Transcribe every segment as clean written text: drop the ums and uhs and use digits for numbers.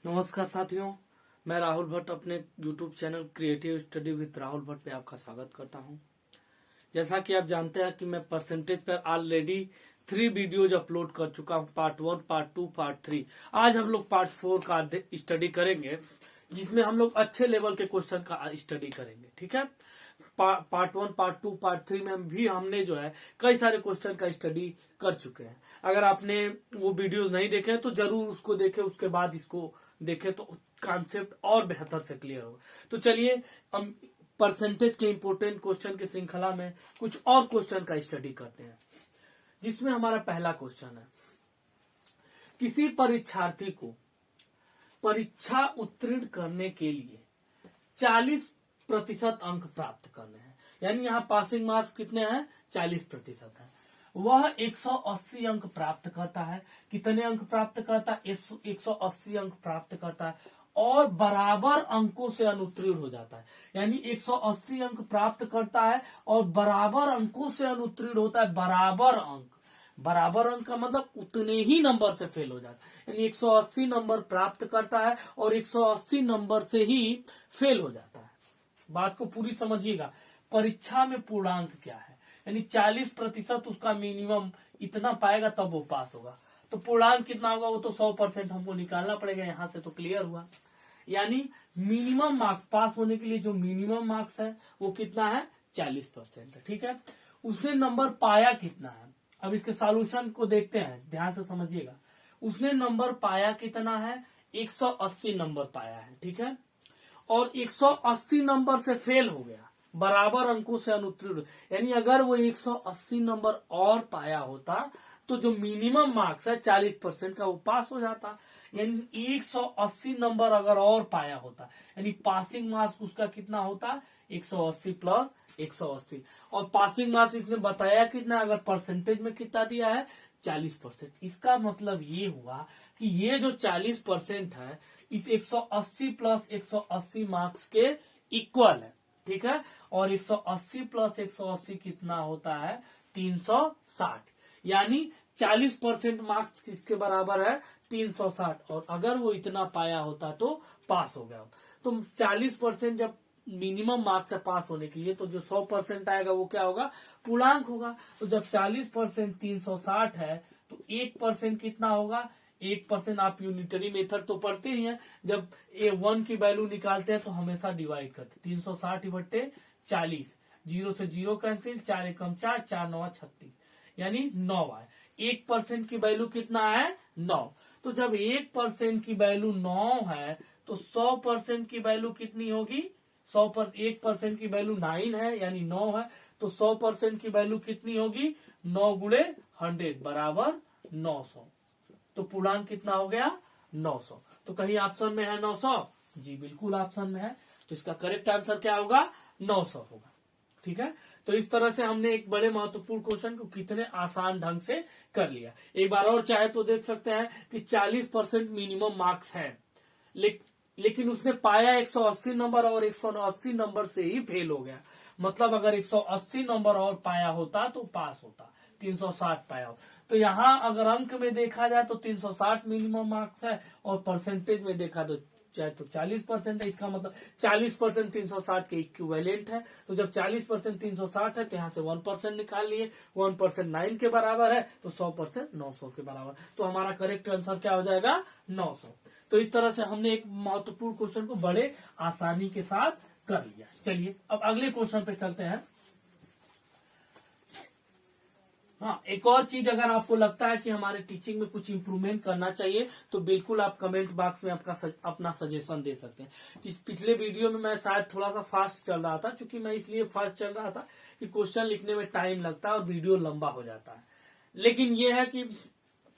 नमस्कार साथियों, मैं राहुल भट्ट अपने YouTube channel creative study with Rahul Bhatt पे आपका स्वागत करता हूं। जैसा कि आप जानते हैं कि मैं परसेंटेज पर ऑलरेडी 3 वीडियोज अपलोड कर चुका हूं, पार्ट 1, पार्ट 2, पार्ट 3। आज हम लोग पार्ट 4 का स्टडी करेंगे, जिसमें हम लोग अच्छे लेवल के क्वेश्चन का स्टडी करेंगे। ठीक है, पार्ट 1, पार्ट 2, पार्ट 3 में भी हमने जो है कई सारे क्वेश्चन का स्टडी कर चुके हैं। अगर आपने वो वीडियोस नहीं देखे तो जरूर उसको देखें, उसके बाद इसको देखें तो कॉन्सेप्ट और बेहतर से क्लियर होगा। तो चलिए हम परसेंटेज के इंपोर्टेंट क्वेश्चन की श्रृंखला में कुछ और क्वेश्चन का स्टडी करते हैं, जिसमें हमारा पहला क्वेश्चन है, किसी परीक्षार्थी को परीक्षा उत्तीर्ण करने के लिए 40% अंक प्राप्त करने हैं, यानी यहाँ पासिंग मार्क्स कितने हैं, 40% है। वह 180 अंक प्राप्त करता है। कितने अंक प्राप्त करता है? 180 अंक प्राप्त करता है और बराबर अंकों से अनुत्तीर्ण हो जाता है। यानी 180 अंक प्राप्त करता है और बराबर अंकों से अनुत्तीर्ण होता है। बराबर अंक का मतलब उतने ही नंबर से फेल हो जाता है। यानी 180 नंबर प्राप्त करता है और 180 नंबर से ही फेल हो जाता है। बात को पूरी समझिएगा। परीक्षा में पूर्णांक क्या है, यानी 40% उसका मिनिमम इतना पाएगा तब वो पास होगा। तो पूर्णांक कितना होगा वो तो 100% हमको निकालना पड़ेगा। यहां से तो क्लियर हुआ। यानी मिनिमम मार्क्स पास होने के लिए जो मिनिमम मार्क्स है वो कितना है, 40% है। ठीक है, उसने नंबर पाया कितना है, अब इसके सॉल्यूशन को देखते हैं, ध्यान से समझिएगा। उसने नंबर पाया कितना है, 180 नंबर पाया है। ठीक है, और 180 नंबर से फेल हो गया, बराबर अंकों से अनुत्तीर्ण। यानी अगर वो 180 नंबर और पाया होता तो जो मिनिमम मार्क्स है 40% का, वो पास हो जाता। यानी 180 नंबर अगर और पाया होता, यानी पासिंग मार्क्स उसका कितना होता, 180 प्लस 180। और पासिंग मार्क्स इसने बताया कितना, अगर परसेंटेज में कितना दिया है, 40%। इसका मतलब ये हुआ कि ये जो 40% है इस 180 प्लस 180 मार्क्स के इक्वल है। ठीक है, और 180 प्लस 180 कितना होता है, 360। यानी 40% मार्क्स किसके बराबर है, 360। और अगर वो इतना पाया होता तो पास हो गया होता। तो 40% जब मिनिमम मार्क्स है पास होने के लिए, तो जो 100% आएगा वो क्या होगा, पूर्णांक होगा। तो जब 40% 360 है तो 1% कितना होगा, 1% आप यूनिटरी मेथड तो पढ़ते ही हैं। जब A1 की वैल्यू निकालते हैं तो हमेशा डिवाइड करते, 360/40, 0 से 0 कैंसिल, 4 एकम 4, 4 9 36, यानी 9 आए। 1% की वैल्यू कितना है, 9। तो जब 1% की वैल्यू 9 है तो 100% की वैल्यू कितनी होगी, 1% की वैल्यू 9 है, यानी 9 है। तो 100% की वैल्यू कितनी होगी, 9 गुणे 100 बराबर 900। तो पूर्णांक कितना हो गया, 900। तो कहीं ऑप्शन में है 900? जी बिल्कुल ऑप्शन में है। तो इसका करेक्ट आंसर क्या होगा, 900 होगा। ठीक है, तो इस तरह से हमने एक बड़े महत्वपूर्ण क्वेश्चन को कितने आसान ढंग से कर लिया। एक बार और चाहे तो देख सकते हैं कि 40% मिनिमम मार्क्स है, लेकिन उसने पाया 180 नंबर और 180 नंबर से ही फेल हो गया। मतलब अगर 180 नंबर और पाया होता तो पास होता, 360 पाया हो। तो यहाँ अगर अंक में देखा जाए तो 360 मिनिमम मार्क्स है और परसेंटेज में देखा तो चाहे तो 40% है। इसका मतलब 40% 360 के इक्विवेलेंट है। तो जब 40% 360 है तो यहाँ से 1% निकाल लिए, 1% 9 के बराबर है, तो 100% 900 के बराबर। तो हमारा करेक्ट आंसर क्या हो जाएगा, 900। तो इस तरह से हमने एक महत्वपूर्ण क्वेश्चन को बड़े आसानी के साथ कर लिया। चलिए अब अगले क्वेश्चन पे चलते हैं। हाँ, एक और चीज अगर आपको लगता है कि हमारे टीचिंग में कुछ इम्प्रूवमेंट करना चाहिए तो बिल्कुल आप कमेंट बॉक्स में अपना सजेशन दे सकते हैं। पिछले वीडियो में मैं शायद थोड़ा सा फास्ट चल रहा था, क्योंकि मैं इसलिए फास्ट चल रहा था कि क्वेश्चन लिखने में टाइम लगता है और वीडियो लंबा हो जाता है। लेकिन ये है कि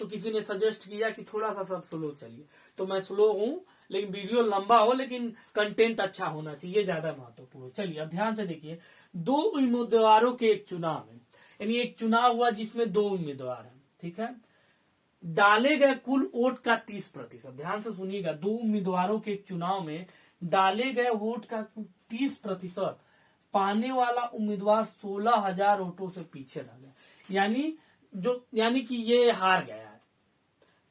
तो किसी ने सजेस्ट किया कि थोड़ा सा सब स्लो चलिए, तो मैं स्लो हूँ, लेकिन वीडियो लंबा हो लेकिन कंटेंट अच्छा होना चाहिए, ज्यादा महत्वपूर्ण। चलिए अब ध्यान से देखिए। 2 उम्मीदवारों के एक चुनाव में, यानी एक चुनाव हुआ जिसमें 2 उम्मीदवार हैं। ठीक है, डाले गए कुल वोट का 30%, ध्यान से सुनिएगा। 2 उम्मीदवारों के एक चुनाव में डाले गए वोट का 30% पाने वाला उम्मीदवार 16,000 वोटों से पीछे रह गया। यानी कि ये हार गया है।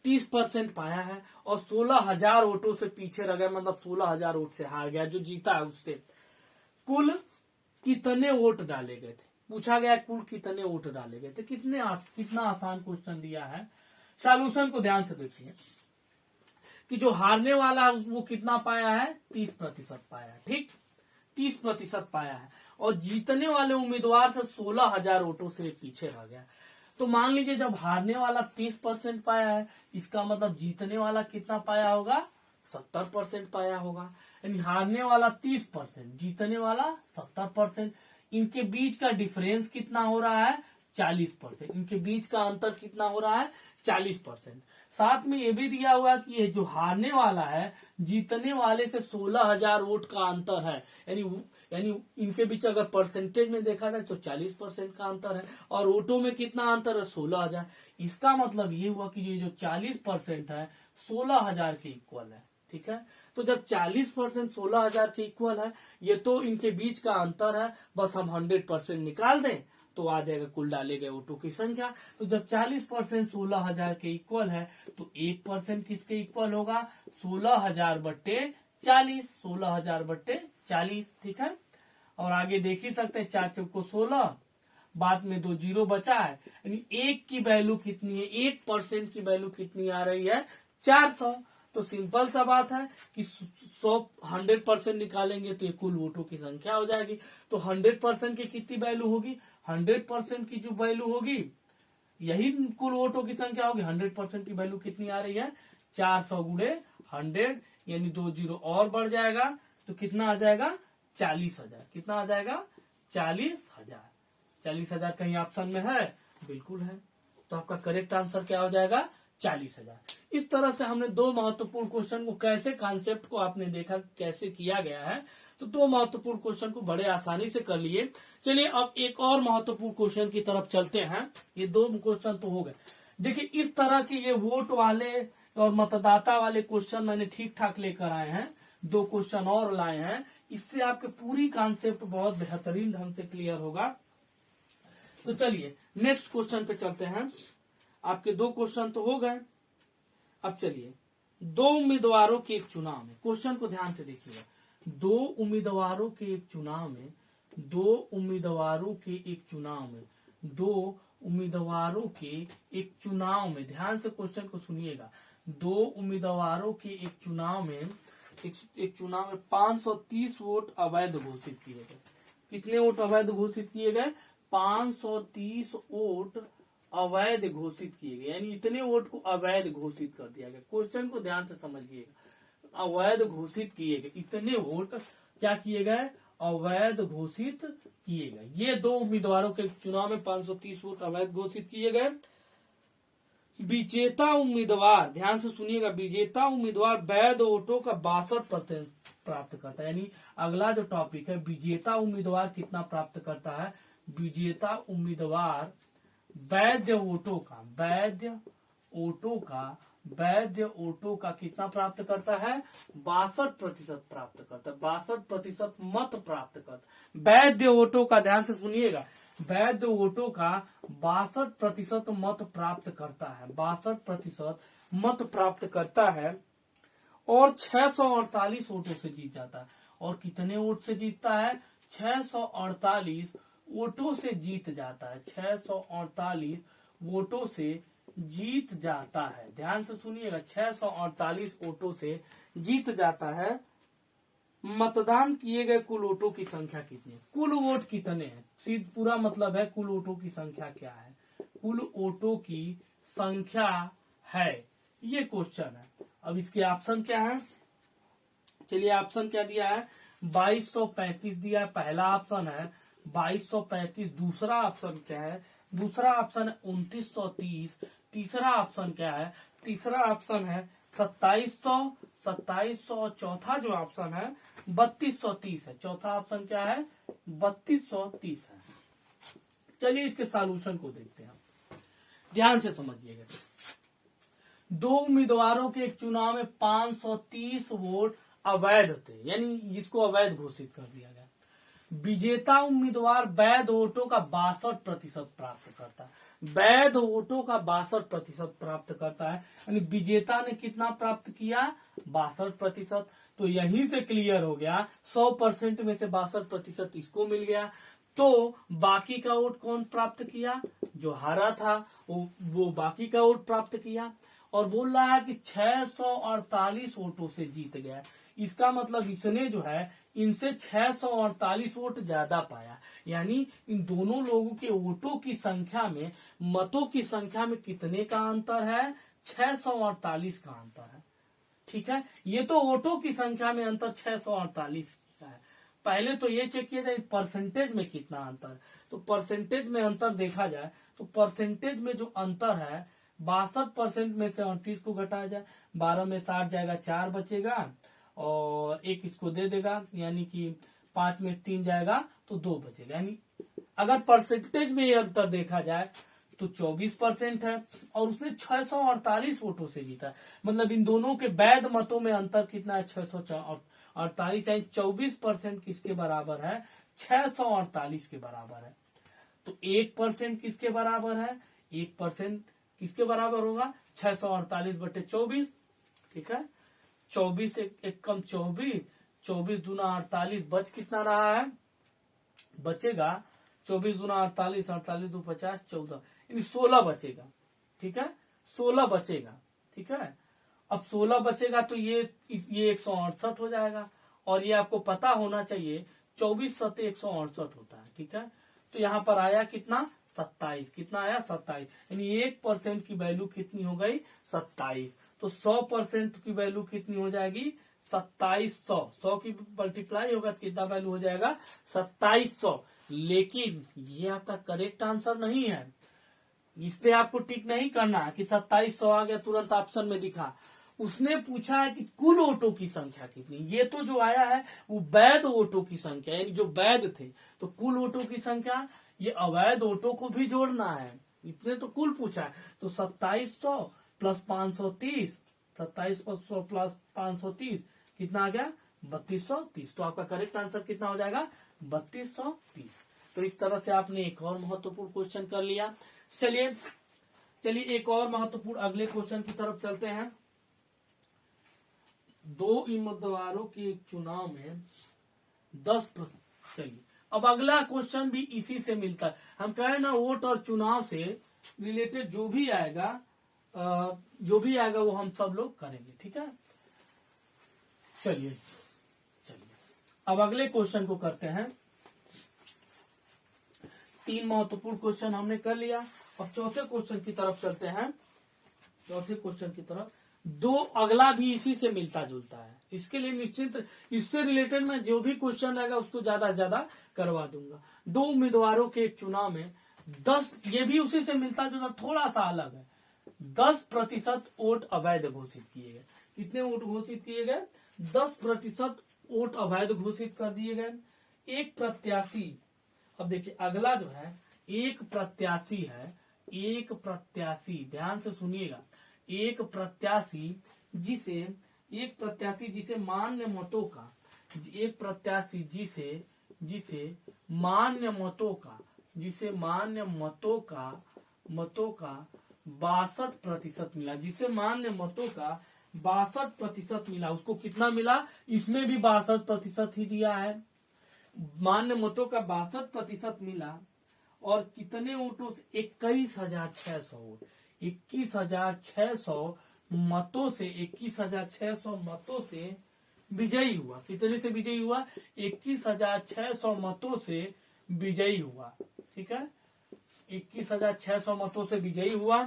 30% पाया है और 16,000 वोटों से पीछे रह गया, मतलब 16,000 वोट से हार गया, जो जीता है उससे कुल कितने वोट डाले गए थे, पूछा गया कुल कितने वोट डाले गए थे। कितना आसान क्वेश्चन दिया है। सॉल्यूशन को ध्यान से देखिए कि जो हारने वाला है वो कितना पाया है, 30% पाया है, ठीक, 30% पाया है और जीतने वाले उम्मीदवार से 16,000 वोटों से पीछे रह गया। तो मान लीजिए जब हारने वाला 30% पाया है, इसका मतलब जीतने वाला कितना पाया होगा, 70% पाया होगा। यानी हारने वाला 30%, जीतने वाला 70%। इनके बीच का डिफरेंस कितना हो रहा है, 40%। इनके बीच का अंतर कितना हो रहा है, 40%। साथ में ये भी दिया हुआ कि ये जो हारने वाला है, जीतने वाले से 16,000 वोट का अंतर है। यानी इनके बीच अगर परसेंटेज में देखा जाए तो 40% का अंतर है और वोटों में कितना अंतर है, 16,000। इसका मतलब ये हुआ कि ये जो 40% है 16,000 के इक्वल है, ठीक है। तो जब 40% 16,000 के इक्वल है, ये तो इनके बीच का अंतर है, बस हम 100% निकाल दें तो आ जाएगा कुल डाले गए वोटों की संख्या। तो जब 40% 16,000 के इक्वल है तो 1% किसके इक्वल होगा, 16,000/40, 16,000/40, ठीक है। और आगे देख ही सकते हैं, 4 चौको 16, बाद में 2 जीरो बचा है, यानी 1 की वैल्यू कितनी है, 1% की वैल्यू कितनी आ रही है, 400। तो सिंपल सा बात है कि 100% निकालेंगे तो ये कुल वोटों की संख्या हो जाएगी। तो 100% की कितनी वैल्यू होगी, 100% की जो वैल्यू होगी यही कुल वोटों की संख्या होगी। 100% की वैल्यू कितनी आ रही है, 400 गुणे 100, यानी 2 जीरो और बढ़ जाएगा तो कितना आ जाएगा, 40,000। कितना आ जाएगा, 40,000। 40,000 कहीं ऑप्शन में है, बिल्कुल है। तो आपका करेक्ट आंसर क्या हो जाएगा, 40,000। इस तरह से हमने दो महत्वपूर्ण क्वेश्चन को, कैसे कॉन्सेप्ट को आपने देखा कैसे किया गया है, तो दो महत्वपूर्ण क्वेश्चन को बड़े आसानी से कर लिए। चलिए अब एक और महत्वपूर्ण क्वेश्चन की तरफ चलते हैं। ये दो क्वेश्चन तो हो गए। देखिए इस तरह के ये वोट वाले और मतदाता वाले क्वेश्चन मैंने ठीक ठाक लेकर आए हैं, दो क्वेश्चन और लाए हैं। इससे आपके पूरी कॉन्सेप्ट बहुत बेहतरीन ढंग से क्लियर होगा। तो चलिए नेक्स्ट क्वेश्चन पे चलते हैं। आपके दो क्वेश्चन तो हो गए। अब चलिए, दो उम्मीदवारों के एक चुनाव में, क्वेश्चन को ध्यान से देखिएगा, दो उम्मीदवारों के एक चुनाव में, दो उम्मीदवारों के एक चुनाव में, दो उम्मीदवारों के एक चुनाव में, ध्यान से क्वेश्चन को सुनिएगा, दो उम्मीदवारों के एक चुनाव में 530 वोट अवैध घोषित किए गए। कितने वोट अवैध घोषित किए गए, 530 वोट अवैध घोषित किए गए, यानी इतने वोट को अवैध घोषित कर दिया गया। क्वेश्चन को ध्यान से समझिएगा, अवैध घोषित किए गए, इतने वोट क्या किए गए, अवैध घोषित किए गए। ये दो उम्मीदवारों के चुनाव में 530 वोट अवैध घोषित किए गए। विजेता उम्मीदवार, ध्यान से सुनिएगा, विजेता उम्मीदवार वैध वोटों का 62% प्राप्त करता है। यानी अगला जो टॉपिक है, विजेता उम्मीदवार कितना प्राप्त करता है, विजेता उम्मीदवार वैध वोटों का, वैध वोटों का कितना प्राप्त करता है, 62% प्राप्त करता है, 62% मत प्राप्त करता है। वैध वोटों का, ध्यान से सुनिएगा, वैध वोटों का 62% मत प्राप्त करता है, 62% मत प्राप्त करता है और 648 वोटों से जीत जाता है। और कितने वोट से जीतता है, 648 वोटों से जीत जाता है, 648 वोटों से जीत जाता है। ध्यान से सुनिएगा, 648 वोटों से जीत जाता है। मतदान किए गए कुल वोटों की संख्या कितनी है, कुल वोट कितने हैं, सीध पूरा मतलब है कुल वोटों की संख्या क्या है, कुल वोटों की संख्या है, ये क्वेश्चन है। अब इसके ऑप्शन क्या है, चलिए ऑप्शन क्या दिया है, 2235 दिया है, पहला ऑप्शन है 2235। दूसरा ऑप्शन क्या है, दूसरा ऑप्शन है 2930। तीसरा ऑप्शन क्या है, तीसरा ऑप्शन है 2700। चौथा जो ऑप्शन है 3230 है। चौथा ऑप्शन क्या है, 3230 है। चलिए इसके सॉल्यूशन को देखते हैं, ध्यान से समझिएगा। दो उम्मीदवारों के एक चुनाव में 530 वोट अवैध थे, यानी जिसको अवैध घोषित कर दिया गया। विजेता उम्मीदवार वैध वोटों का 62% प्राप्त करता है। वैध वोटों का 62% प्राप्त करता है। यानी विजेता ने कितना प्राप्त किया? 62%। तो यहीं से क्लियर हो गया 100% में से 62% इसको मिल गया। तो बाकी का वोट कौन प्राप्त किया? जो हारा था वो बाकी का वोट प्राप्त किया। और बोल रहा है कि 648 वोटों से जीत गया। इसका मतलब इसने जो है इनसे 648 वोट ज्यादा पाया। यानी इन दोनों लोगों के वोटों की संख्या में, मतों की संख्या में कितने का अंतर है? 648 का अंतर है। ठीक है, ये तो वोटों की संख्या में अंतर 648 का है। पहले तो ये चेक किया जाए परसेंटेज में कितना अंतर। तो परसेंटेज में अंतर देखा जाए तो परसेंटेज में जो अंतर है 62% में से 38 को घटाया जाए, 12 में 60 जाएगा, 4 बचेगा और एक इसको दे देगा, यानी कि 5 में 3 जाएगा तो 2 बचेगा। यानी अगर परसेंटेज में ये अंतर देखा जाए तो 24% है और उसने 648 वोटों से जीता। मतलब इन दोनों के वैध मतों में अंतर कितना है? 648। यानी 24% किसके बराबर है? 648 के बराबर है। तो 1% किसके बराबर है? 1% किसके बराबर होगा? 648/24। ठीक है, 24 एक कम 24, 24 दूना 48, बच कितना रहा है? बचेगा 24 दूना 48, 48 दो 50, 14, यानी 16 बचेगा। ठीक है, 16 बचेगा। ठीक है, अब 16 बचेगा तो ये 168 हो जाएगा। और ये आपको पता होना चाहिए 24 सत्ते 168 होता है। ठीक है, तो यहाँ पर आया कितना? 27। कितना आया? 27। यानी 1% की वैल्यू कितनी हो गई? 27। तो 100% की वैल्यू कितनी हो जाएगी? 2700। 100 की मल्टीप्लाई होगा तो कितना वैल्यू हो जाएगा? 2700। लेकिन ये आपका करेक्ट आंसर नहीं है। इस पे आपको टिक नहीं करना है कि 2700 आ गया तुरंत ऑप्शन में दिखा। उसने पूछा है कि कुल वोटों की संख्या कितनी। ये तो जो आया है वो वैध वोटों की संख्या, यानी जो वैध थे। तो कुल वोटों की संख्या, ये अवैध वोटों को भी जोड़ना है। इतने तो कुल पूछा है। तो 2700 प्लस 530, 2700 प्लस 530 कितना आ गया? 3230। तो आपका करेक्ट आंसर कितना हो जाएगा? 3230। तो इस तरह से आपने एक और महत्वपूर्ण क्वेश्चन कर लिया। चलिए एक और महत्वपूर्ण अगले क्वेश्चन की तरफ चलते हैं। 2 उम्मीदवारों के चुनाव में 10। चलिए अब अगला क्वेश्चन भी इसी से मिलता है। हम कहें ना वोट और चुनाव से रिलेटेड जो भी आएगा वो हम सब लोग करेंगे। ठीक है, चलिए अब अगले क्वेश्चन को करते हैं। 3 महत्वपूर्ण क्वेश्चन हमने कर लिया। अब चौथे क्वेश्चन की तरफ चलते हैं। चौथे क्वेश्चन की तरफ 2 अगला भी इसी से मिलता जुलता है। इसके लिए निश्चित इससे रिलेटेड मैं जो भी क्वेश्चन रहेगा उसको ज्यादा से ज्यादा करवा दूंगा। 2 उम्मीदवारों के एक चुनाव में 10, ये भी उसी से मिलता जुलता, थोड़ा सा अलग है। 10% वोट अवैध घोषित किए गए। कितने वोट घोषित किए गए? 10% वोट अवैध घोषित कर दिए गए। एक प्रत्याशी, अब देखिए अगला जो है एक प्रत्याशी है। एक प्रत्याशी, ध्यान से सुनिएगा, एक प्रत्याशी जिसे मान्य मतों का, एक प्रत्याशी जिसे मान्य मतों का 62% मिला। जिसे मान्य मतों का 62% मिला, उसको कितना मिला? इसमें भी 62% ही दिया है। मान्य मतों का 62% मिला और कितने वोटों से? 21,600 वोट। 21,600 मतों से 21,600 मतों से विजयी हुआ। कितने से विजयी हुआ? 21,600 मतों से विजयी हुआ। ठीक है, 21,600 मतों से विजयी हुआ।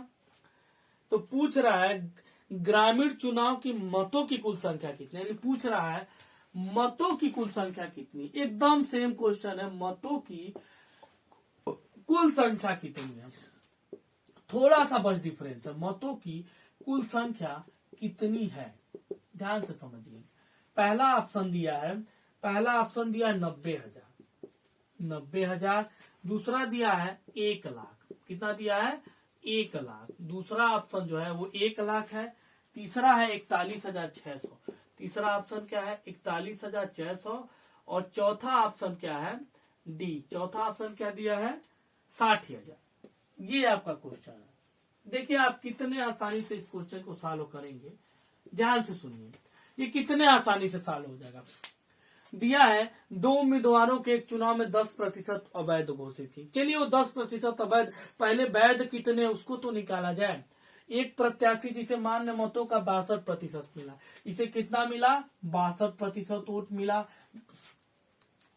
तो पूछ रहा है ग्रामीण चुनाव की मतों की कुल संख्या कितनी, यानी पूछ रहा है मतों की कुल संख्या कितनी। एकदम सेम क्वेश्चन है, मतों की कुल संख्या कितनी है। थोड़ा सा बस डिफरेंस है, मतों की कुल संख्या कितनी है। ध्यान से समझिए। पहला ऑप्शन दिया है 90,000। 90,000। दूसरा दिया है 1 लाख। कितना दिया है? 1 लाख। दूसरा ऑप्शन जो है वो 1 लाख है। तीसरा है 41,600। तीसरा ऑप्शन क्या है? 41,600। और चौथा ऑप्शन क्या है? डी। चौथा ऑप्शन क्या दिया है? 60,000। ये आपका क्वेश्चन है। देखिए आप कितने आसानी से इस क्वेश्चन को सॉल्व करेंगे, ध्यान से सुनिए। ये कितने आसानी से सॉल्व हो जाएगा। दिया है 2 उम्मीदवारों के एक चुनाव में 10% अवैध घोषित की। चलिए वो 10% अवैध, पहले वैध कितने उसको तो निकाला जाए। एक प्रत्याशी जिसे मान्य मतों का 62% मिला, इसे कितना मिला, 62% वोट मिला,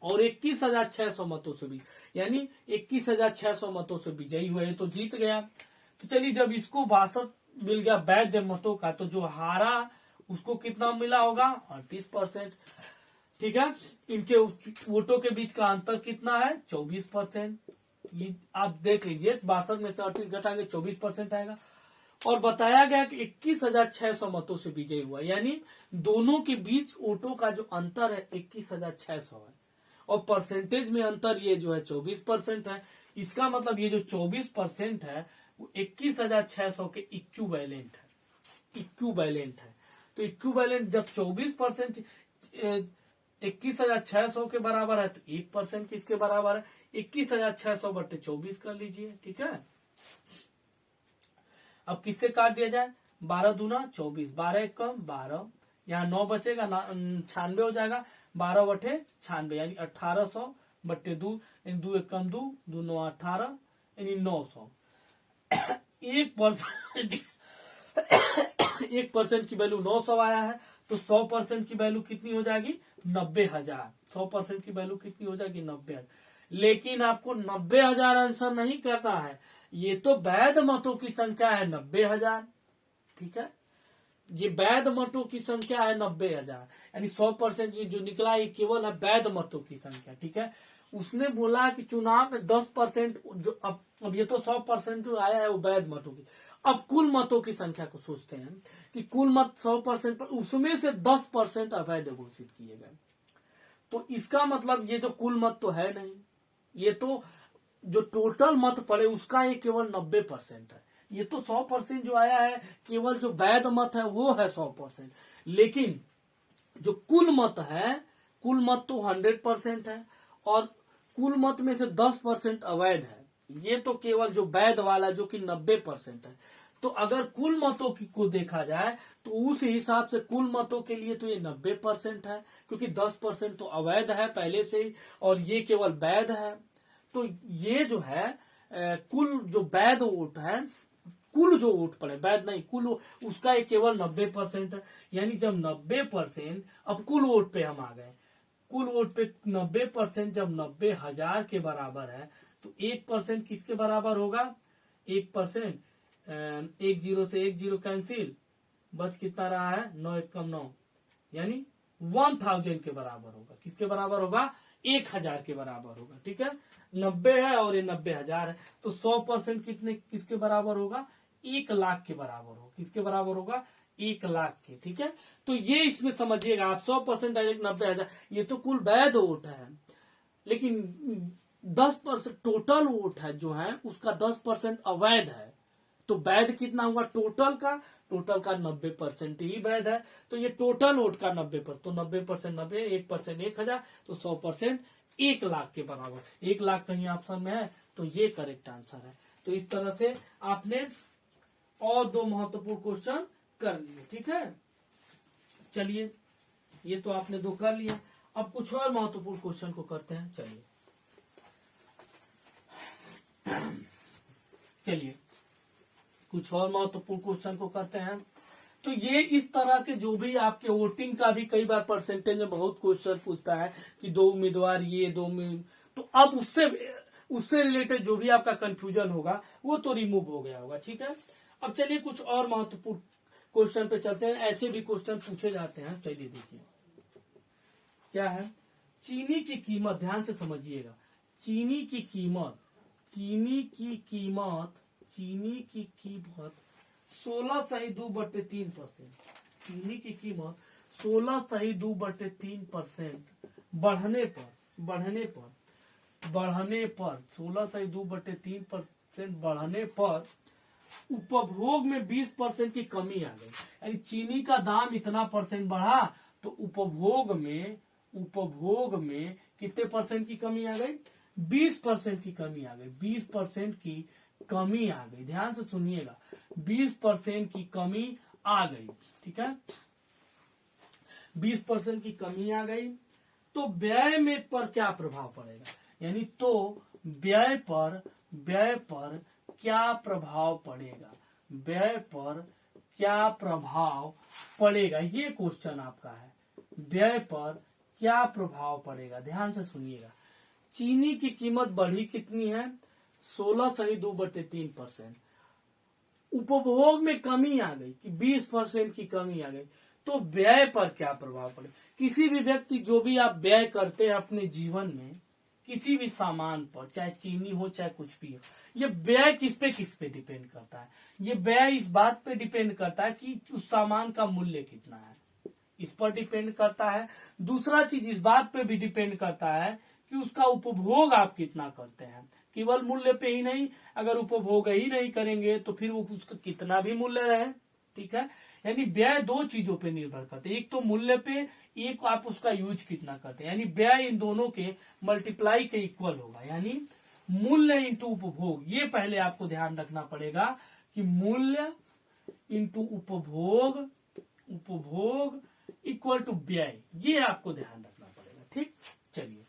और 21,600 मतों से भी, यानी 21,600 मतों से विजयी हुए तो जीत गया। तो चलिए जब इसको 62 मिल गया वैध मतों का, तो जो हारा उसको कितना मिला होगा, 38%। ठीक है, इनके वोटों के बीच का अंतर कितना है, 24%। ये आप देख लीजिए, 62 में से 38 घटाएंगे 24% आएगा। और बताया गया कि 21,600 मतों से विजयी हुआ, यानी दोनों के बीच वोटों का जो अंतर है 21,600 है, और परसेंटेज में अंतर ये जो है 24% है। इसका मतलब ये जो 24% है वो 21,600 के इक्विवेलेंट है, इक्विवेलेंट है। तो इक्विवेलेंट जब 24% 21,600 के बराबर है, तो 1% किसके बराबर है, 21,600/24 कर लीजिए। ठीक है, अब किससे काट दिया जाए, 12 दूना 24, 12 एक कम 12, यहाँ 9 बचेगा, 96 हो जाएगा, 12/96 यानी 1800/2, यानी 2 एक कम 2, 2 9 18, यानी 900। 1% की वैल्यू 900 आया है, तो 100% की वैल्यू कितनी हो जाएगी, 90,000। 100% की वैल्यू कितनी हो जाएगी, 90,000। लेकिन आपको 90,000 आंसर नहीं करना है, ये तो वैध मतों की संख्या है 90,000। ठीक है, ये वैध मतों की संख्या है 90,000, यानी 100% ये जो निकला ये केवल है वैध मतों की संख्या। ठीक है, उसने बोला कि चुनाव में 10% जो अब ये तो 100% जो आया है वो वैध मतों की। अब कुल मतों की संख्या को सोचते हैं कि कुल मत 100% पर, उसमें से 10% अवैध घोषित किए गए। तो इसका मतलब ये जो कुल मत तो है नहीं, ये तो जो टोटल मत पड़े उसका ये केवल 90% है। ये तो 100% जो आया है केवल जो वैध मत है वो है 100%, लेकिन जो कुल मत है, कुल मत तो 100% है, और कुल मत में से 10% अवैध है। ये तो केवल जो वैध वाला जो कि 90% है। तो अगर कुल मतों को देखा जाए तो उस हिसाब से कुल मतों के लिए तो ये 90% है, क्योंकि 10% तो अवैध है पहले से ही, और ये केवल वैध है। तो ये जो है कुल जो वैध वोट है, कुल जो वोट पड़े, वैध नहीं कुल, उसका ये केवल 90% है। यानी जब 90%, अब कुल वोट पे हम आ गए, कुल वोट पे 90% जब 90,000 के बराबर है, तो 1% किसके बराबर होगा, 1%, 1 0 से 1 0 कैंसिल, बच कितना रहा है, 9 एक कम 9, यानी 1000 के बराबर होगा। किसके बराबर होगा, 1000 के बराबर होगा। ठीक है, 90 है और ये 90,000 है, तो 100% कितने किसके बराबर होगा, 1 लाख के बराबर होगा। किसके बराबर होगा, 1 लाख के। ठीक है, तो ये इसमें समझिएगा आप, 100% डायरेक्ट 90,000, ये तो कुल वैध वोट है, लेकिन 10% टोटल वोट है जो है उसका 10% अवैध है। तो वैध कितना हुआ टोटल का, टोटल का 90% ही वैध है। तो ये टोटल वोट का 90%, तो 90% 90, 1% 1,000, तो 100% 1 लाख के बराबर। 1 लाख कहीं ऑप्शन में है, तो ये करेक्ट आंसर है। तो इस तरह से आपने और 2 महत्वपूर्ण क्वेश्चन कर लिए। ठीक है, चलिए ये तो आपने 2 कर लिए, अब कुछ और महत्वपूर्ण क्वेश्चन को करते हैं। चलिए कुछ और महत्वपूर्ण क्वेश्चन को करते हैं। तो ये इस तरह के जो भी आपके वोटिंग का भी कई बार परसेंटेज में बहुत क्वेश्चन पूछता है कि 2 उम्मीदवार ये 2 तो अब उससे रिलेटेड जो भी आपका कंफ्यूजन होगा वो तो रिमूव हो गया होगा। ठीक है, अब चलिए कुछ और महत्वपूर्ण क्वेश्चन पे चलते हैं। ऐसे भी क्वेश्चन पूछे जाते हैं। चलिए देखिए क्या है, चीनी की कीमत, ध्यान से समझिएगा, चीनी की कीमत 16.2/3%, चीनी की कीमत 16.2/3% बढ़ने पर 16.2/3% बढ़ने पर उपभोग में 20% की कमी आ गई। यानी चीनी का दाम इतना परसेंट बढ़ा तो उपभोग में कितने परसेंट की कमी आ गई, 20% की कमी आ गई। 20% की कमी आ गई, ध्यान से सुनिएगा, 20% की कमी आ गई, ठीक है, 20% की कमी आ गई, तो व्यय में पर क्या प्रभाव पड़ेगा, यानी तो व्यय पर क्या प्रभाव पड़ेगा, व्यय पर क्या प्रभाव पड़ेगा, ये क्वेश्चन आपका है, व्यय पर क्या प्रभाव पड़ेगा। ध्यान से सुनिएगा, चीनी की कीमत बढ़ी कितनी है, 16.2/3%, उपभोग में कमी आ गई कि 20% की कमी आ गई, तो व्यय पर क्या प्रभाव पड़े। किसी भी व्यक्ति जो भी आप व्यय करते हैं अपने जीवन में किसी भी सामान पर, चाहे चीनी हो चाहे कुछ भी हो, ये व्यय किस पे डिपेंड करता है, ये व्यय इस बात पे डिपेंड करता है कि उस सामान का मूल्य कितना है, इस पर डिपेंड करता है। दूसरा चीज इस बात पे भी डिपेंड करता है कि उसका उपभोग आप कितना करते हैं, केवल मूल्य पे ही नहीं, अगर उपभोग ही नहीं करेंगे तो फिर वो उसका कितना भी मूल्य रहे, ठीक है। यानी व्यय दो चीजों पे निर्भर करते हैं, एक तो मूल्य पे, एक आप उसका यूज कितना करते हैं, यानी व्यय इन दोनों के मल्टीप्लाई के इक्वल होगा, यानी मूल्य इंटू उपभोग, ये पहले आपको ध्यान रखना पड़ेगा कि मूल्य इंटू उपभोग इक्वल टू व्यय, ये आपको ध्यान रखना पड़ेगा, ठीक। चलिए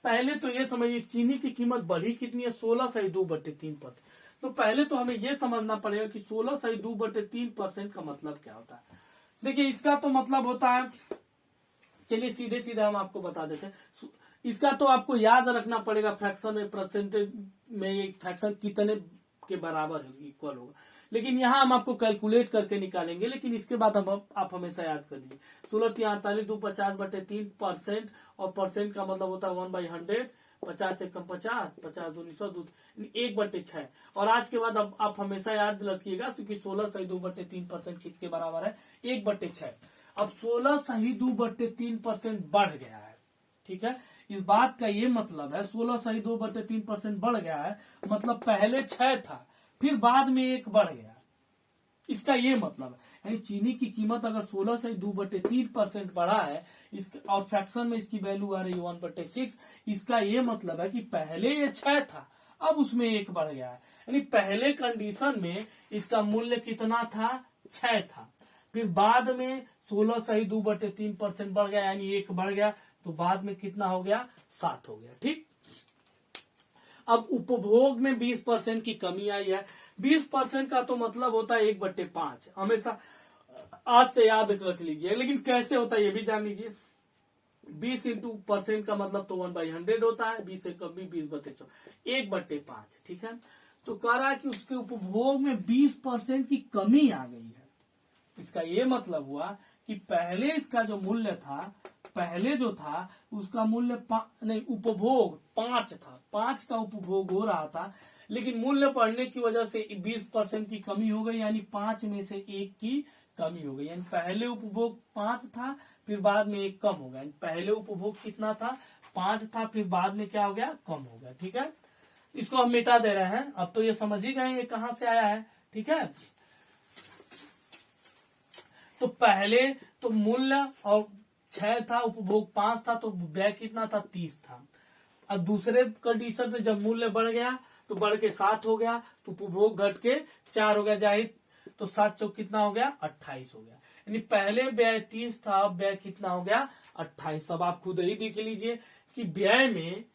पहले तो ये समझिए चीनी की कीमत बढ़ी कितनी है, 16.2/3%। तो पहले तो हमें ये समझना पड़ेगा कि 16.2/3% का मतलब क्या होता है। देखिए इसका तो मतलब होता है, चलिए सीधे सीधे हम आपको बता देते हैं, इसका तो आपको याद रखना पड़ेगा फ्रैक्शन में, परसेंटेज में ये फ्रैक्शन कितने के बराबर इक्वल होगा, लेकिन यहाँ हम आपको कैलकुलेट करके निकालेंगे, लेकिन इसके बाद आप हमेशा याद कर लीजिए 16×3 = 250/3%, और परसेंट का मतलब होता है 1/100, 50 से कम 50, 50 दूनी 100, 1/6। और आज के बाद अब आप हमेशा याद रखिएगा क्योंकि 16.2/3% किसके बराबर है, 1/6। अब 16.2/3% बढ़ गया है, ठीक है, इस बात का ये मतलब है 16.2/3% बढ़ गया है, मतलब पहले 6 था फिर बाद में 1 बढ़ गया, इसका ये मतलब है। यानी चीनी की कीमत अगर 16.2/3% बढ़ा है और फ्रैक्शन में इसकी वैल्यू आ रही है 1/6, इसका ये मतलब है कि पहले ये 6 था अब उसमें 1 बढ़ गया है, यानी पहले कंडीशन में इसका मूल्य कितना था, 6 था, फिर बाद में 16.2/3% बढ़ गया, यानी 1 बढ़ गया, तो बाद में कितना हो गया, 7 हो गया, ठीक। अब उपभोग में 20% की कमी आई है, 20% का तो मतलब होता है 1/5, हमेशा आज से याद रख लीजिए, लेकिन कैसे होता है ये भी जान लीजिए। 20 इंटू % का मतलब तो 1/100 होता है, 20 से कम भी 20/4, 1/5, ठीक है। तो कह रहा है कि उसके उपभोग में 20% की कमी आ गई है, इसका ये मतलब हुआ कि पहले इसका जो मूल्य था, पहले जो था उसका मूल्य नहीं, उपभोग 5 था, 5 का उपभोग हो रहा था, लेकिन मूल्य बढ़ने की वजह से 20% की कमी हो गई, यानी 5 में से 1 की कमी हो गई, यानी पहले उपभोग 5 था फिर बाद में 1 कम हो गया, पहले उपभोग कितना था, 5 था, फिर बाद में क्या हो गया, कम हो गया, ठीक है। इसको हम मिटा दे रहे हैं, अब तो ये समझ ही गए ये कहां से आया है, ठीक है। तो पहले तो मूल्य और 6 था, उपभोग 5 था, तो व्यय कितना था, 30 था। अब दूसरे कंडीशन में जब मूल्य बढ़ गया तो बढ़ के 7 हो गया, तो उपभोग घट के 4 हो गया, जाहिर, तो 7 चौक कितना हो गया, 28 हो गया, यानी पहले व्यय 30 था, अब व्यय कितना हो गया, 28। अब आप खुद ही देख लीजिए कि व्यय में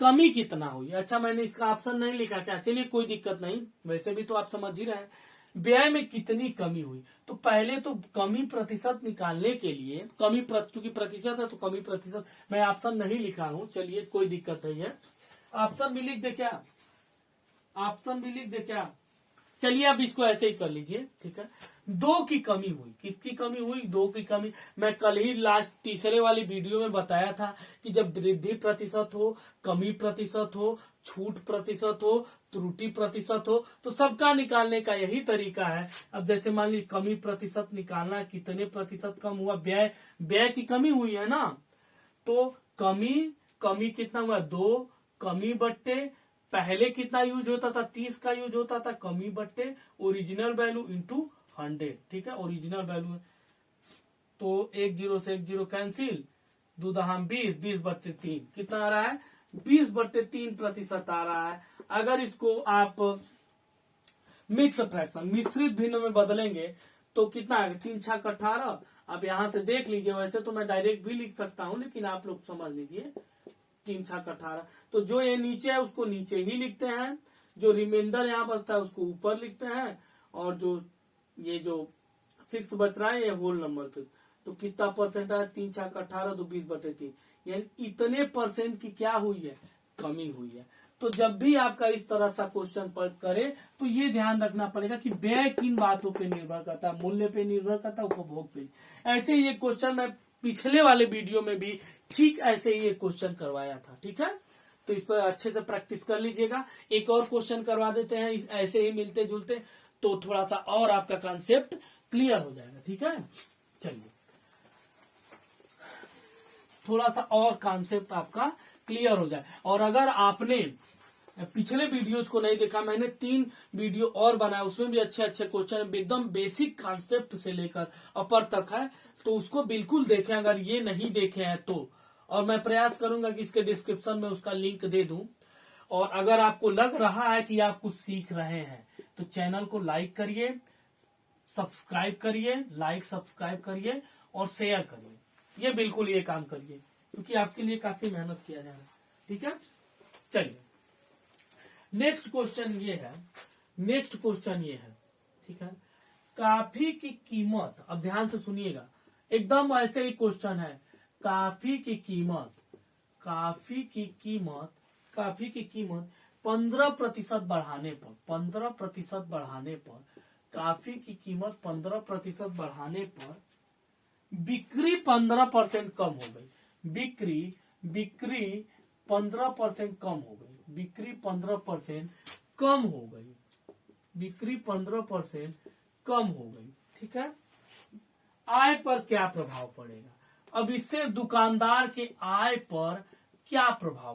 कमी कितना हुई। अच्छा मैंने इसका ऑप्शन नहीं लिखा क्या, चलिए कोई दिक्कत नहीं, वैसे भी तो आप समझ ही रहे हैं व्यय में कितनी कमी हुई। तो पहले तो कमी प्रतिशत निकालने के लिए क्योंकि प्रतिशत है तो कमी प्रतिशत मैं ऑप्शन नहीं लिखा हूं, चलिए कोई दिक्कत नहीं है, ऑप्शन भी लिख दे क्या, ऑप्शन भी लिख दे क्या, चलिए अब इसको ऐसे ही कर लीजिए, ठीक है। 2 की कमी हुई, किसकी कमी हुई, 2 की कमी। मैं कल ही लास्ट तीसरे वाली वीडियो में बताया था कि जब वृद्धि प्रतिशत हो, कमी प्रतिशत हो, छूट प्रतिशत हो, त्रुटि प्रतिशत हो, तो सबका निकालने का यही तरीका है। अब जैसे मान लीजिए कमी प्रतिशत निकालना, कितने प्रतिशत कम हुआ, व्यय की कमी हुई है ना, तो कमी कितना हुआ, 2, कमी बट्टे पहले कितना यूज होता था, 30 का यूज होता था, कमी बट्टे ओरिजिनल वैल्यू इंटू 100, ठीक है, ओरिजिनल वैल्यू, तो 1 0 से 1 0 कैंसिल, 2 दहाम 20, 20/3 कितना आ रहा है, 20/3% आ रहा है। अगर इसको आप मिक्स फ्रैक्शन मिश्रित भिन्न में बदलेंगे तो कितना आएगा, 3×6 = 18। आप यहां से देख लीजिए, वैसे तो मैं डायरेक्ट भी लिख सकता हूं, लेकिन आप लोग समझ लीजिए 3×6 = 18। तो जो ये नीचे है उसको नीचे ही लिखते हैं, जो रिमाइंडर यहाँ बचता है उसको ऊपर लिखते हैं, और जो 6 बच रहा है ये होल नंबर पे। तो कितना परसेंट है, 3×6 = 18, तो 20/3, यानी इतने परसेंट की क्या हुई है, कमी हुई है। तो जब भी आपका इस तरह सा क्वेश्चन पर करे तो ये ध्यान रखना पड़ेगा कि व्यय किन बातों पे निर्भर करता है, मूल्य पे निर्भर करता है, उपभोग पे। ऐसे ही ये क्वेश्चन मैं पिछले वाले वीडियो में भी ठीक ऐसे ही एक क्वेश्चन करवाया था, ठीक है। तो इस पर अच्छे से प्रैक्टिस कर लीजिएगा। एक और क्वेश्चन करवा देते हैं ऐसे ही मिलते जुलते, तो थोड़ा सा और आपका कॉन्सेप्ट क्लियर हो जाएगा, ठीक है। चलिए, थोड़ा सा और कॉन्सेप्ट आपका क्लियर हो जाए। और अगर आपने पिछले वीडियोज को नहीं देखा, मैंने 3 वीडियो और बनाया, उसमें भी अच्छे अच्छे क्वेश्चन एकदम बेसिक कॉन्सेप्ट से लेकर अपर तक है, तो उसको बिल्कुल देखें अगर ये नहीं देखे हैं तो। और मैं प्रयास करूंगा कि इसके डिस्क्रिप्शन में उसका लिंक दे दूं। और अगर आपको लग रहा है कि आप कुछ सीख रहे हैं तो चैनल को लाइक करिए, सब्सक्राइब करिए, सब्सक्राइब करिए और शेयर करिए। ये बिल्कुल ये काम करिए, क्योंकि आपके लिए काफी मेहनत किया जा रहा है, ठीक है। चलिए, नेक्स्ट क्वेश्चन ये है, ठीक है। काफी की कीमत, अब ध्यान से सुनिएगा, एकदम ऐसे ही क्वेश्चन है। काफी की कीमत 15% बढ़ाने पर, काफी की कीमत 15% बढ़ाने पर बिक्री 15% कम हो गई। बिक्री 15% कम हो गई। बिक्री 15% कम हो गई, ठीक है। आय पर क्या प्रभाव पड़ेगा? अब इससे दुकानदार के आय पर क्या प्रभाव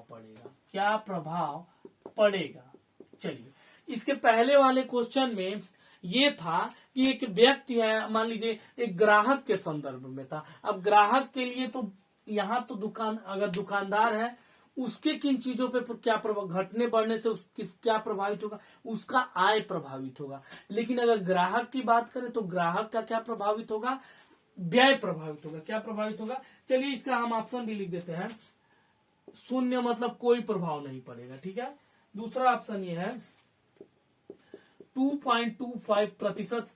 पड़ेगा? चलिए, इसके पहले वाले क्वेश्चन में ये था कि एक व्यक्ति है, मान लीजिए एक ग्राहक के संदर्भ में था। अब ग्राहक के लिए तो यहाँ तो अगर दुकानदार है उसके किन चीजों पे क्या प्रभाव, घटने बढ़ने से क्या प्रभावित होगा, उसका आय प्रभावित होगा। लेकिन अगर ग्राहक की बात करें तो ग्राहक का क्या प्रभावित होगा, व्यय प्रभावित होगा। क्या प्रभावित होगा? चलिए, इसका हम ऑप्शन भी लिख देते हैं। 0 मतलब कोई प्रभाव नहीं पड़ेगा, ठीक है। दूसरा ऑप्शन ये है 2.25%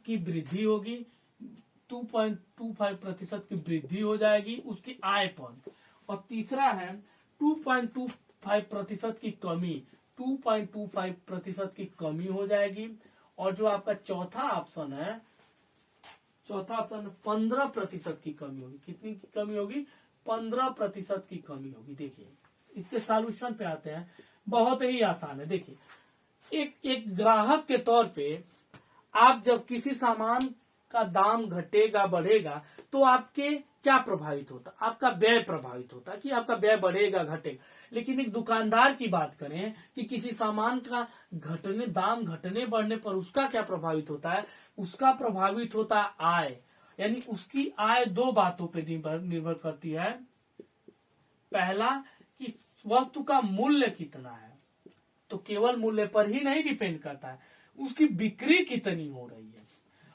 की वृद्धि होगी, 2.25% की वृद्धि हो जाएगी उसकी आय पर। और तीसरा है 2.25% की कमी, 2.25% की कमी हो जाएगी। और जो आपका चौथा ऑप्शन है 15% की कमी होगी। कितनी की कमी होगी? 15% की कमी होगी। देखिए, इसके सॉल्यूशन पे आते हैं, बहुत ही आसान है। देखिए, एक ग्राहक के तौर पे आप जब किसी सामान का दाम घटेगा बढ़ेगा तो आपके क्या प्रभावित होता? आपका व्यय प्रभावित होता है कि आपका व्यय बढ़ेगा घटेगा। लेकिन एक दुकानदार की बात करें कि किसी सामान का दाम घटने बढ़ने पर उसका क्या प्रभावित होता है? उसका प्रभावित होता है आय, यानी उसकी आय 2 बातों पे निर्भर करती है। पहला कि वस्तु का मूल्य कितना है, तो केवल मूल्य पर ही नहीं डिपेंड करता है, उसकी बिक्री कितनी हो रही है।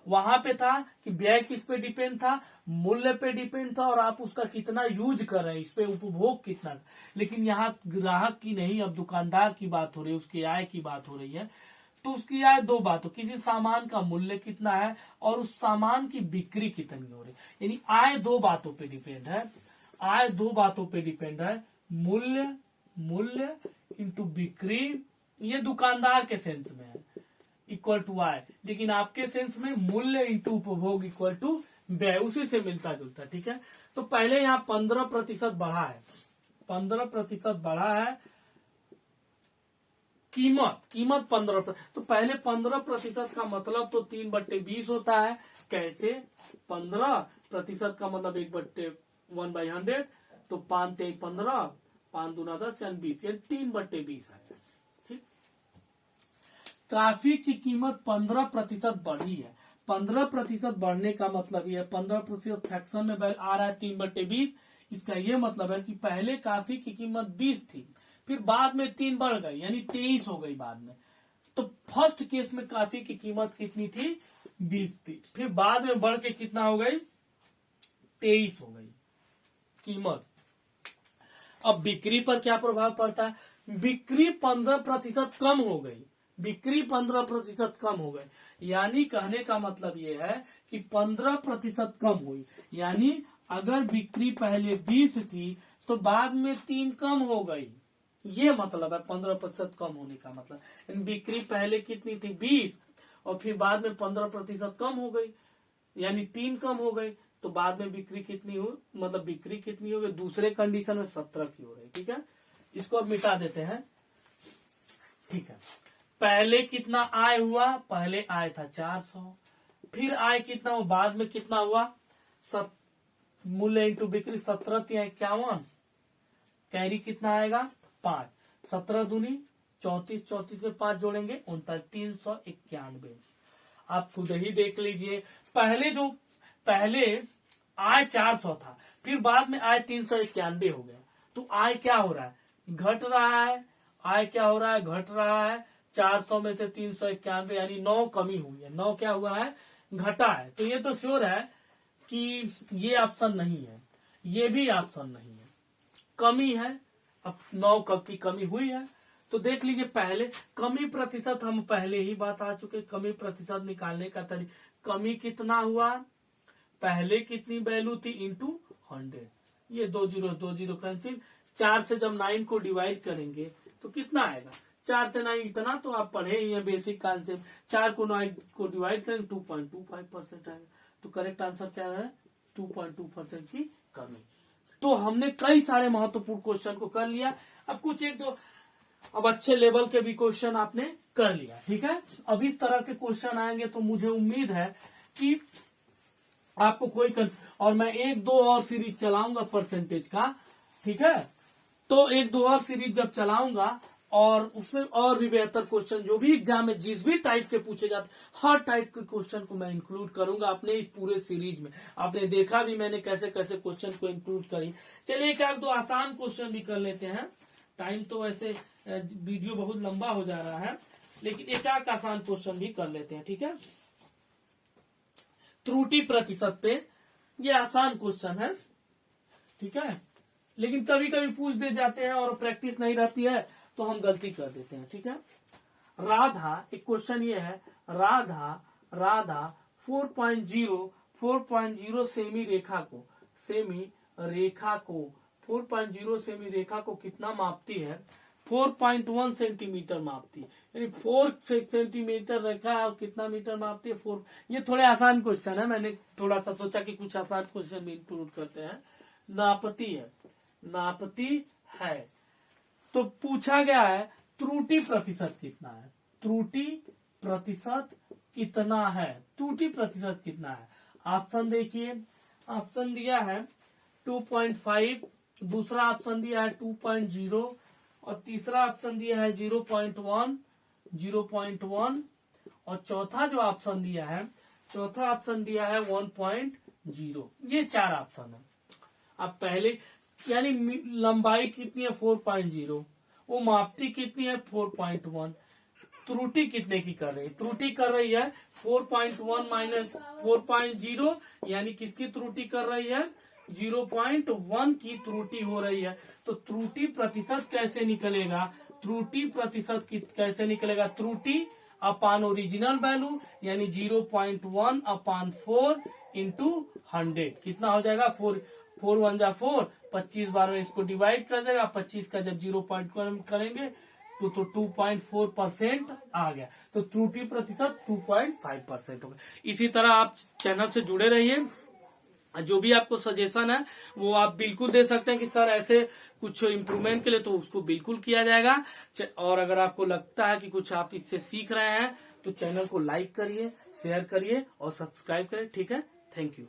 वहां पे था कि व्यय किस पे डिपेंड था, मूल्य पे डिपेंड था, और आप उसका कितना यूज कर रहे हैं, इस पे उपभोग कितना। लेकिन यहाँ ग्राहक की नहीं, अब दुकानदार की बात हो रही है, उसकी आय की बात हो रही है। तो उसकी आय 2 बातों, किसी सामान का मूल्य कितना है और उस सामान की बिक्री कितनी हो रही है। यानी आय 2 बातों पे डिपेंड है, मूल्य इंटू बिक्री। ये दुकानदार के सेंस में है इक्वल टू आय, लेकिन आपके सेंस में मूल्य इंटू उपभोग इक्वल टू व्यय, उसी से मिलता जुलता, ठीक है। तो पहले यहाँ 15% बढ़ा है, 15% बढ़ा है कीमत 15%। तो पहले 15% का मतलब तो 3/20 होता है। कैसे? 15% का मतलब 1/100, तो 5 × 15, 5 दूना 10 यानी 20, यानी 3/20 है, ठीक। काफी की कीमत 15% बढ़ी है। 15% बढ़ने का मतलब ये 15% फ्रैक्शन में आ रहा है 3/20, इसका ये मतलब है कि पहले कॉफी की कीमत 20 थी, फिर बाद में 3 बढ़ गई यानी 23 हो गई बाद में। तो फर्स्ट केस में कॉफी की कीमत कितनी थी? 20 थी, फिर बाद में बढ़ के कितना हो गई? 23 हो गई कीमत। अब बिक्री पर क्या प्रभाव पड़ता है? बिक्री 15% कम हो गई, बिक्री 15% कम हो गई, यानी कहने का मतलब ये है कि 15% कम हुई। यानी अगर बिक्री पहले 20 थी तो बाद में 3 कम हो गई, ये मतलब है 15% कम होने का मतलब। बिक्री पहले कितनी थी? 20, और फिर बाद में 15% कम हो गई, यानी 3 कम हो गई। तो बाद में बिक्री कितनी हो, मतलब बिक्री कितनी हो गई? दूसरे कंडीशन में 17 की हो रही। ठीक है, इसको अब मिटा देते हैं। ठीक है, पहले कितना आय हुआ? पहले आय था 400, फिर आय कितना हुआ? बाद में कितना हुआ? मूल्य इंटू बिक्री, 17 या 51, कैरी कितना आएगा? 5, 17 दूनी 34, 34 में 5 जोड़ेंगे 391। आप खुद ही देख लीजिए, पहले आय 400 था, फिर बाद में आय 391 हो गया। तो आय क्या हो रहा है? घट रहा है। आय क्या हो रहा है? घट रहा है। 400 में से 391 यानी 9 कमी हुई है। 9 क्या हुआ है? घटा है। तो ये तो श्योर है कि ये ऑप्शन नहीं है, ये भी ऑप्शन नहीं है, कमी है। अब 9 कब की कमी हुई है? तो देख लीजिए, पहले कमी प्रतिशत, हम पहले ही बात आ चुके, कमी प्रतिशत निकालने का तरीका। कमी कितना हुआ? पहले कितनी वैल्यू थी? इंटू 100। ये 2 जीरो कैंसिल। 4 से जब 9 को डिवाइड करेंगे तो कितना आएगा? 4 से 9 इतना तो आप पढ़े ही है, बेसिक कॉन्सेप्ट। 4 को 9 को डिवाइड करेंगे 2.25% आएगा। तो करेक्ट आंसर क्या है? 2.2% की कमी। तो हमने कई सारे महत्वपूर्ण क्वेश्चन को कर लिया। अब कुछ एक दो अब अच्छे लेवल के भी क्वेश्चन आपने कर लिया। ठीक है, अब इस तरह के क्वेश्चन आएंगे तो मुझे उम्मीद है कि आपको और मैं 1-2 और सीरीज चलाऊंगा परसेंटेज का। ठीक है, तो 1-2 और सीरीज जब चलाऊंगा और उसमें और भी बेहतर क्वेश्चन, जो भी एग्जाम में जिस भी टाइप के पूछे जाते, हर टाइप के क्वेश्चन को मैं इंक्लूड करूंगा अपने इस पूरे सीरीज में। आपने देखा भी मैंने कैसे कैसे क्वेश्चन को इंक्लूड करी। चलिए 1-2 आसान क्वेश्चन भी कर लेते हैं। टाइम तो वैसे वीडियो बहुत लंबा हो जा रहा है, लेकिन 1 आसान क्वेश्चन भी कर लेते हैं। ठीक है, त्रुटि प्रतिशत पे ये आसान क्वेश्चन है। ठीक है, लेकिन कभी कभी पूछ दे जाते हैं और प्रैक्टिस नहीं रहती है तो हम गलती कर देते हैं। ठीक है, राधा, एक क्वेश्चन ये है, राधा 4.0 सेमी रेखा को 4.0 सेमी रेखा को कितना मापती है? 4.1 सेंटीमीटर मापती है, यानी 4 सेंटीमीटर रेखा और कितना मीटर मापती है? 4। ये थोड़े आसान क्वेश्चन है, मैंने थोड़ा सा सोचा कि कुछ आसान क्वेश्चन भी इंक्लूड करते हैं। नापती है तो पूछा गया है त्रुटि प्रतिशत कितना है? त्रुटि प्रतिशत कितना है? ऑप्शन देखिए, ऑप्शन दिया है 2.5, दूसरा ऑप्शन दिया है 2.0 और तीसरा ऑप्शन दिया है 0.1 और चौथा ऑप्शन दिया है 1.0। ये 4 ऑप्शन है। अब पहले यानी लंबाई कितनी है? 4.0, वो मापती कितनी है? 4.1। त्रुटि कितने की कर रही है? त्रुटि कर रही है 4.1 माइनस 4.0, यानी किसकी त्रुटि कर रही है? 0.1 की त्रुटि हो रही है। तो त्रुटि प्रतिशत कैसे निकलेगा? त्रुटि अपान ओरिजिनल वैल्यू, यानी 0.1/4 इंटू 100 कितना हो जाएगा? 4 1 जा 4, 25 बार में इसको डिवाइड कर देगा। 25 का जब 0.1 करेंगे तो 2.4% आ गया। तो त्रुटि प्रतिशत 2.5% हो गया। इसी तरह आप चैनल से जुड़े रहिए, जो भी आपको सजेशन है वो आप बिल्कुल दे सकते हैं कि सर ऐसे कुछ इम्प्रूवमेंट के लिए, तो उसको बिल्कुल किया जाएगा। और अगर आपको लगता है कि कुछ आप इससे सीख रहे हैं तो चैनल को लाइक करिए, शेयर करिए और सब्सक्राइब करिए। ठीक है, थैंक यू।